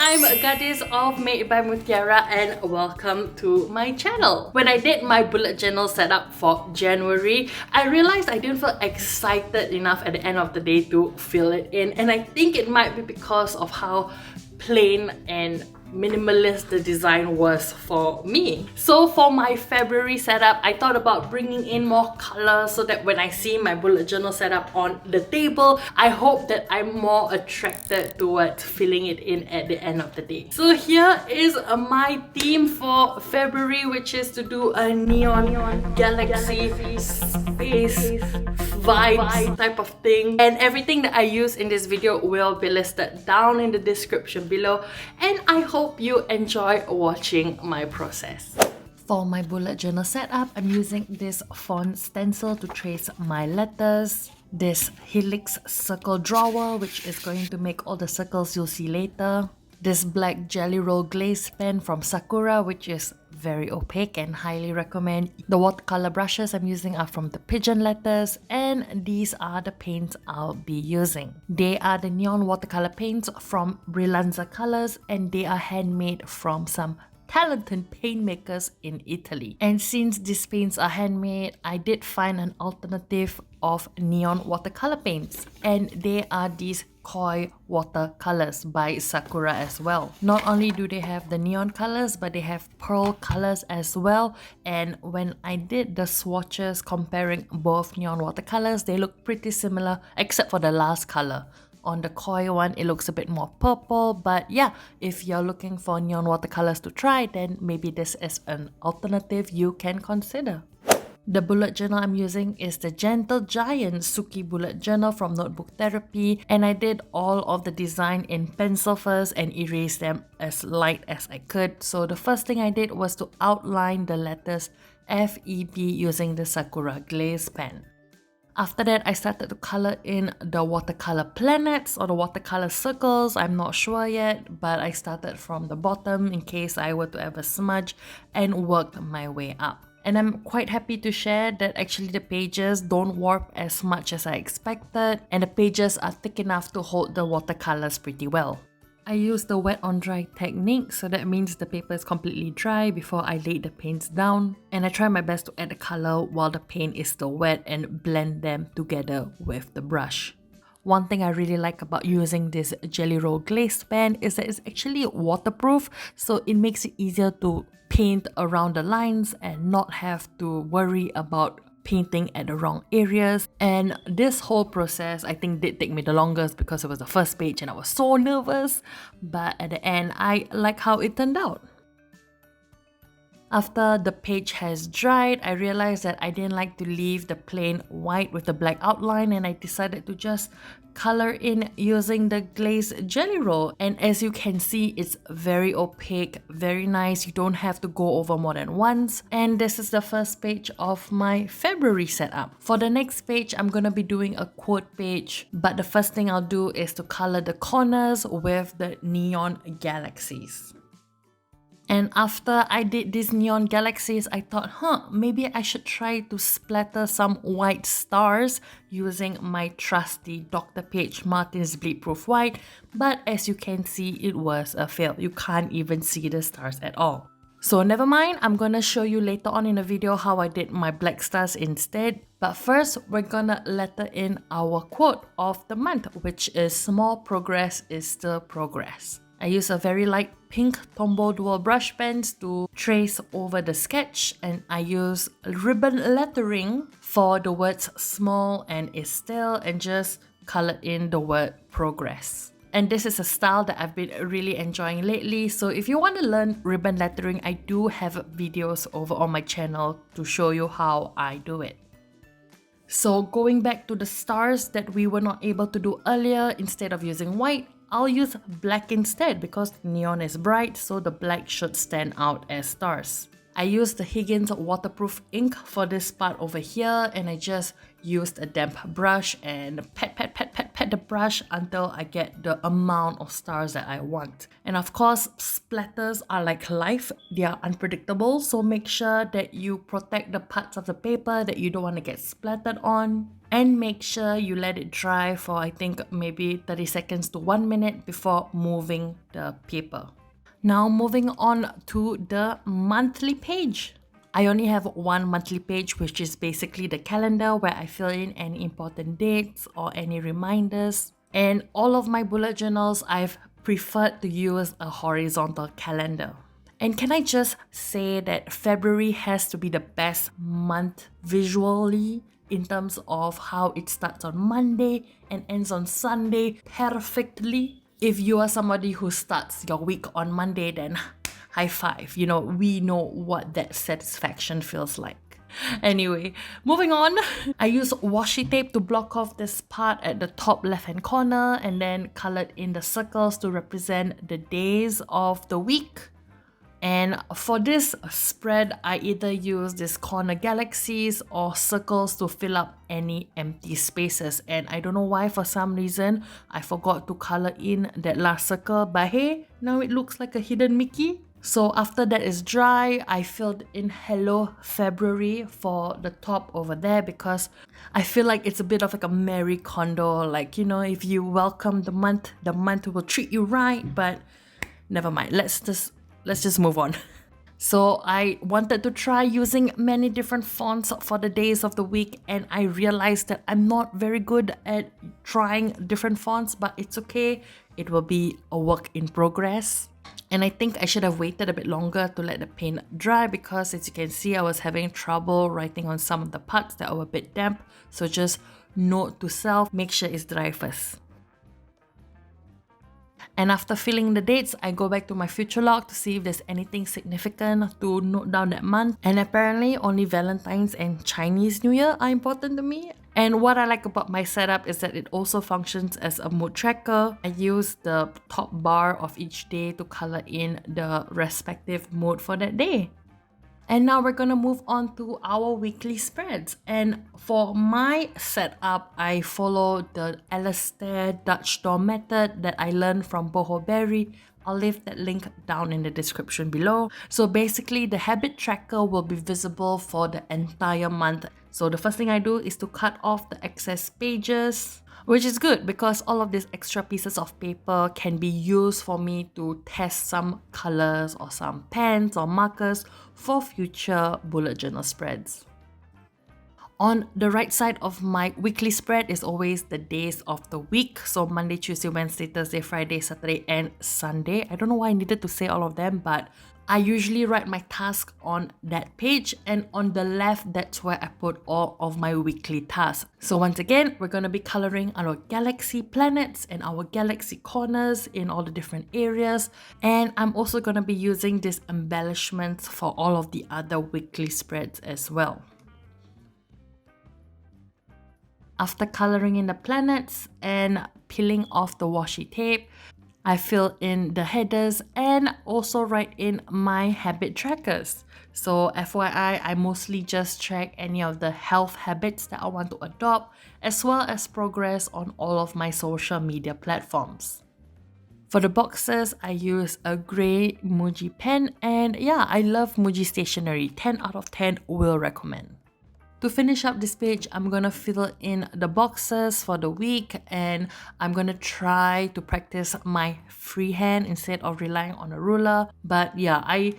I'm Gadis of Made by Mutiara and welcome to my channel. When I did my bullet journal setup for January, I realized I didn't feel excited enough at the end of the day to fill it in, and I think it might be because of how plain and minimalist the design was for me. So for my February setup, I thought about bringing in more color so that when I see my bullet journal setup on the table, I hope that I'm more attracted towards filling it in at the end of the day. So here is my theme for February, which is to do a neon galaxy space vibes type of thing, and everything that I use in this video will be listed down in the description below, and I hope you enjoy watching my process. For my bullet journal setup, I'm using this font stencil to trace my letters, this helix circle drawer which is going to make all the circles you'll see later, this black jelly roll glaze pen from Sakura which is very opaque and highly recommend. The watercolor brushes I'm using are from the Pigeon Letters, and these are the paints I'll be using. They are the neon watercolor paints from Brillanza Colors, and they are handmade from some talented paint makers in Italy. And since these paints are handmade, I did find an alternative of neon watercolor paints, and they are these koi watercolors by Sakura as well. Not only do they have the neon colors, but they have pearl colors as well, and when I did the swatches comparing both neon watercolors, they look pretty similar except for the last color. On the koi one, it looks a bit more purple, but yeah, if you're looking for neon watercolors to try, then maybe this is an alternative you can consider. The bullet journal I'm using is the Gentle Giant Suki bullet journal from Notebook Therapy, and I did all of the design in pencil first and erased them as light as I could. So the first thing I did was to outline the letters FEB using the Sakura glaze pen. After that, I started to color in the watercolor planets or the watercolor circles. I'm not sure yet, but I started from the bottom in case I were to ever smudge and worked my way up. And I'm quite happy to share that actually the pages don't warp as much as I expected, and the pages are thick enough to hold the watercolors pretty well. I use the wet on dry technique, so that means the paper is completely dry before I lay the paints down, and I try my best to add the color while the paint is still wet and blend them together with the brush. One thing I really like about using this jelly roll glaze pen is that it's actually waterproof, so it makes it easier to paint around the lines and not have to worry about painting at the wrong areas. And this whole process I think did take me the longest because it was the first page and I was so nervous, but at the end I like how it turned out. After the page has dried, I realized that I didn't like to leave the plain white with the black outline, and I decided to just color in using the glazed jelly roll. And as you can see, it's very opaque, very nice. You don't have to go over more than once. And this is the first page of my February setup. For the next page, I'm gonna be doing a quote page, but the first thing I'll do is to color the corners with the neon galaxies. And after I did these neon galaxies, I thought, maybe I should try to splatter some white stars using my trusty Dr. Page Martin's Bleedproof White. But as you can see, it was a fail. You can't even see the stars at all. So never mind, I'm gonna show you later on in the video how I did my black stars instead. But first, we're gonna letter in our quote of the month, which is "Small progress is still progress." I use a very light pink Tombow dual brush pens to trace over the sketch, and I use ribbon lettering for the words small and is still, and just colored in the word progress. And this is a style that I've been really enjoying lately, so if you want to learn ribbon lettering, I do have videos over on my channel to show you how I do it. So going back to the stars that we were not able to do earlier, instead of using white, I'll use black instead because neon is bright, so the black should stand out as stars. I used the Higgins waterproof ink for this part over here, and I just used a damp brush and pat the brush until I get the amount of stars that I want. And of course, splatters are like life, they are unpredictable, so make sure that you protect the parts of the paper that you don't want to get splattered on. And make sure you let it dry for I think maybe 30 seconds to 1 minute before moving the paper. Now moving on to the monthly page. I only have one monthly page, which is basically the calendar where I fill in any important dates or any reminders. And all of my bullet journals, I've preferred to use a horizontal calendar. And can I just say that February has to be the best month visually in terms of how it starts on Monday and ends on Sunday perfectly. If you are somebody who starts your week on Monday, then high five. You know, we know what that satisfaction feels like. Anyway, moving on. I use washi tape to block off this part at the top left hand corner and then colored in the circles to represent the days of the week. And for this spread, I either use this corner galaxies or circles to fill up any empty spaces. And I don't know why, for some reason, I forgot to color in that last circle. But hey, now it looks like a hidden Mickey. So after that is dry, I filled in Hello February for the top over there because I feel like it's a bit of like a Marie Kondo. Like, you know, if you welcome the month will treat you right. But never mind, let's just move on. So I wanted to try using many different fonts for the days of the week, and I realized that I'm not very good at trying different fonts, but it's okay. It will be a work in progress. And I think I should have waited a bit longer to let the paint dry because, as you can see, I was having trouble writing on some of the parts that were a bit damp. So just note to self, make sure it's dry first. And after filling the dates, I go back to my future log to see if there's anything significant to note down that month. And apparently only Valentine's and Chinese New Year are important to me. And what I like about my setup is that it also functions as a mood tracker. I use the top bar of each day to color in the respective mood for that day. And now we're gonna move on to our weekly spreads. And for my setup, I follow the Alastair Dutch door method that I learned from Boho Berry. I'll leave that link down in the description below. So basically, the habit tracker will be visible for the entire month. So the first thing I do is to cut off the excess pages, which is good because all of these extra pieces of paper can be used for me to test some colors or some pens or markers for future bullet journal spreads. On the right side of my weekly spread is always the days of the week. So Monday, Tuesday, Wednesday, Thursday, Friday, Saturday, and Sunday. I don't know why I needed to say all of them, but I usually write my task on that page, and on the left, that's where I put all of my weekly tasks. So once again, we're going to be coloring our galaxy planets and our galaxy corners in all the different areas. And I'm also going to be using these embellishments for all of the other weekly spreads as well. After coloring in the planets and peeling off the washi tape, I fill in the headers and also write in my habit trackers. So FYI, I mostly just track any of the health habits that I want to adopt, as well as progress on all of my social media platforms. For the boxes, I use a grey Muji pen, and yeah, I love Muji stationery. 10 out of 10 will recommend. To finish up this page, I'm gonna fill in the boxes for the week, and I'm gonna try to practice my freehand instead of relying on a ruler. But yeah, I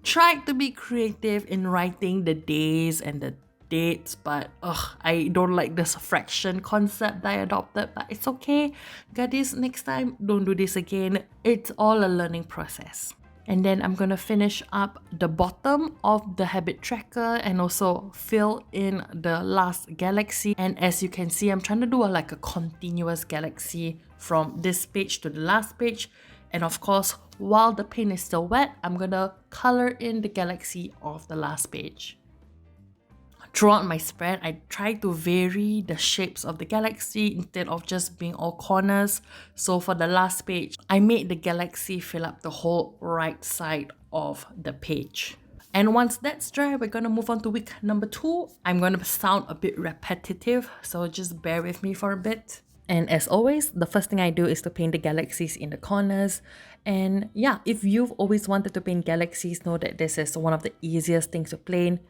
tried to be creative in writing the days and the dates, but I don't like this fraction concept that I adopted, but it's okay. Gadis, next time, don't do this again. It's all a learning process. And then I'm gonna finish up the bottom of the habit tracker and also fill in the last galaxy. And as you can see, I'm trying to do a continuous galaxy from this page to the last page. And of course, while the paint is still wet, I'm gonna color in the galaxy of the last page. Throughout my spread, I try to vary the shapes of the galaxy instead of just being all corners. So for the last page, I made the galaxy fill up the whole right side of the page. And once that's dry, we're gonna move on to week number 2. I'm gonna sound a bit repetitive, so just bear with me for a bit. And as always, the first thing I do is to paint the galaxies in the corners. And yeah, if you've always wanted to paint galaxies, know that this is one of the easiest things to paint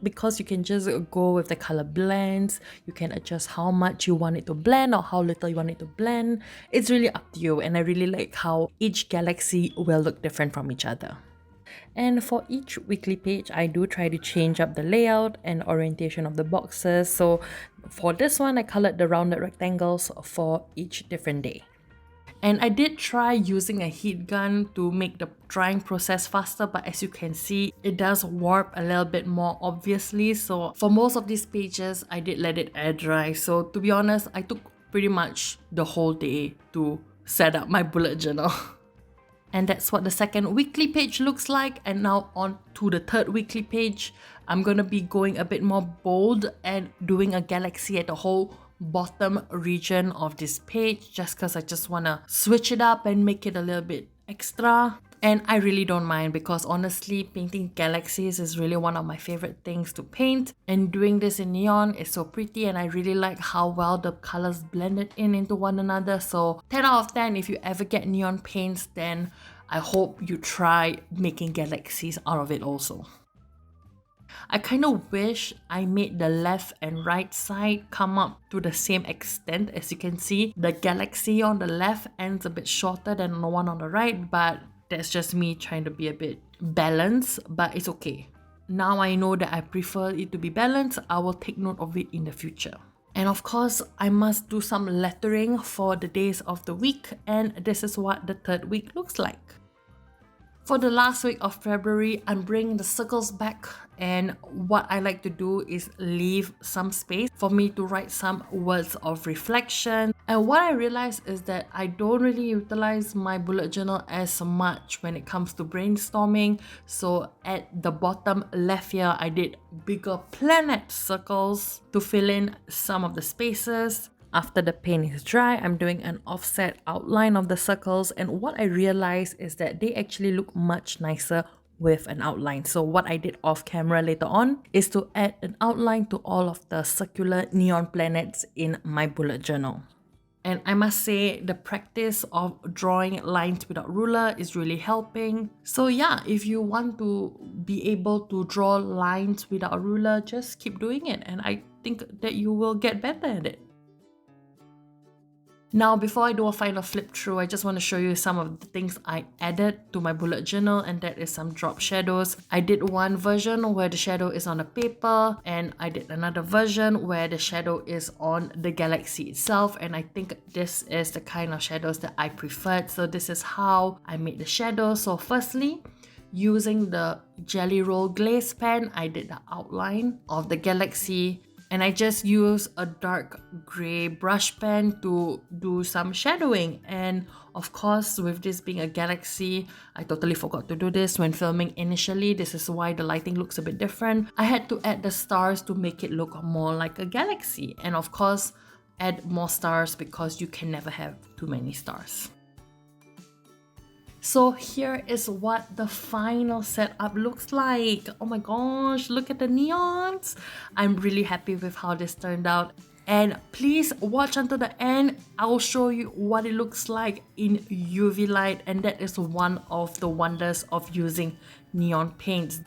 because you can just go with the color blends. You can adjust how much you want it to blend or how little you want it to blend. It's really up to you, and I really like how each galaxy will look different from each other. And for each weekly page, I do try to change up the layout and orientation of the boxes. So for this one, I colored the rounded rectangles for each different day. And I did try using a heat gun to make the drying process faster, but as you can see, it does warp a little bit more obviously. So for most of these pages, I did let it air dry. So to be honest, I took pretty much the whole day to set up my bullet journal. And that's what the second weekly page looks like. And now on to the third weekly page. I'm gonna be going a bit more bold and doing a galaxy at the whole bottom region of this page, just because I just wanna switch it up and make it a little bit extra. And I really don't mind, because honestly, painting galaxies is really one of my favorite things to paint. And doing this in neon is so pretty, and I really like how well the colors blended into one another. So 10 out of 10, if you ever get neon paints, then I hope you try making galaxies out of it also. I kind of wish I made the left and right side come up to the same extent. As you can see, the galaxy on the left ends a bit shorter than the one on the right, but that's just me trying to be a bit balanced, but it's okay. Now I know that I prefer it to be balanced. I will take note of it in the future. And of course, I must do some lettering for the days of the week, and this is what the third week looks like. For the last week of February, I'm bringing the circles back, and what I like to do is leave some space for me to write some words of reflection. And what I realized is that I don't really utilize my bullet journal as much when it comes to brainstorming. So at the bottom left here, I did bigger planet circles to fill in some of the spaces. After the paint is dry, I'm doing an offset outline of the circles, and what I realized is that they actually look much nicer with an outline. So what I did off camera later on is to add an outline to all of the circular neon planets in my bullet journal. And I must say, the practice of drawing lines without ruler is really helping. So yeah, if you want to be able to draw lines without a ruler, just keep doing it, and I think that you will get better at it. Now, before I do a final flip through, I just want to show you some of the things I added to my bullet journal, and that is some drop shadows. I did one version where the shadow is on a paper, and I did another version where the shadow is on the galaxy itself, and I think this is the kind of shadows that I preferred. So this is how I made the shadow. So firstly, using the Jelly Roll glaze pen, I did the outline of the galaxy. And I just use a dark gray brush pen to do some shadowing. And of course, with this being a galaxy, I totally forgot to do this when filming initially. This is why the lighting looks a bit different. I had to add the stars to make it look more like a galaxy. And of course, add more stars because you can never have too many stars. So here is what the final setup looks like. Oh my gosh, look at the neons. I'm really happy with how this turned out. And please watch until the end. I'll show you what it looks like in UV light, and that is one of the wonders of using neon paints.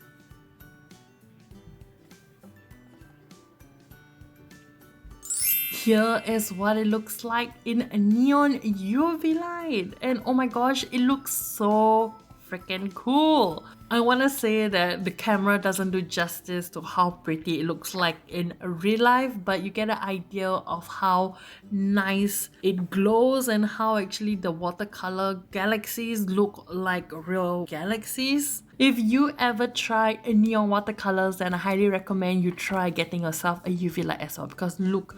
Here is what it looks like in a neon UV light, and oh my gosh, it looks so freaking cool. I want to say that the camera doesn't do justice to how pretty it looks like in real life, but you get an idea of how nice it glows and how actually the watercolor galaxies look like real galaxies. If you ever try neon watercolors, then I highly recommend you try getting yourself a UV light as well, because look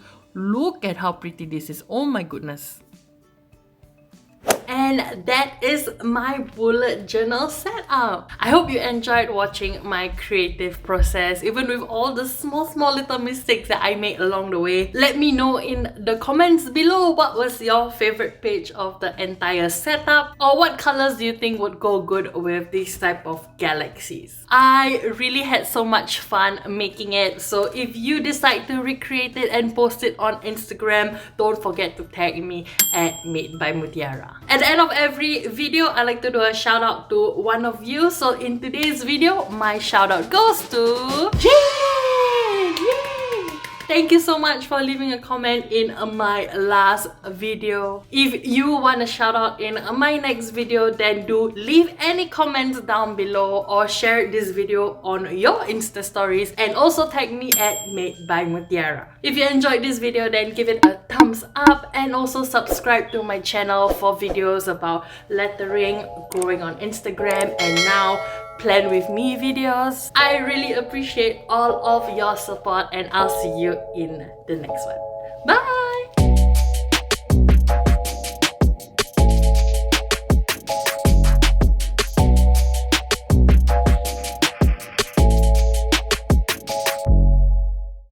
at how pretty this is. Oh my goodness. And that is my bullet journal setup. I hope you enjoyed watching my creative process, even with all the small little mistakes that I made along the way. Let me know in the comments below what was your favorite page of the entire setup, or what colors do you think would go good with this type of galaxies. I really had so much fun making it, so if you decide to recreate it and post it on Instagram, don't forget to tag me at Made by Mutiara. At the end of every video, I like to do a shout out to one of you. So in today's video, my shout out goes to Jane! Yay! Thank you so much for leaving a comment in my last video. If you want a shout out in my next video, then do leave any comments down below or share this video on your Insta stories, and also tag me at Made by Mutiara. If you enjoyed this video, then give it a thumbs up and also subscribe to my channel for videos about lettering, growing on Instagram, and now plan with me videos. I really appreciate all of your support, and I'll see you in the next one. Bye!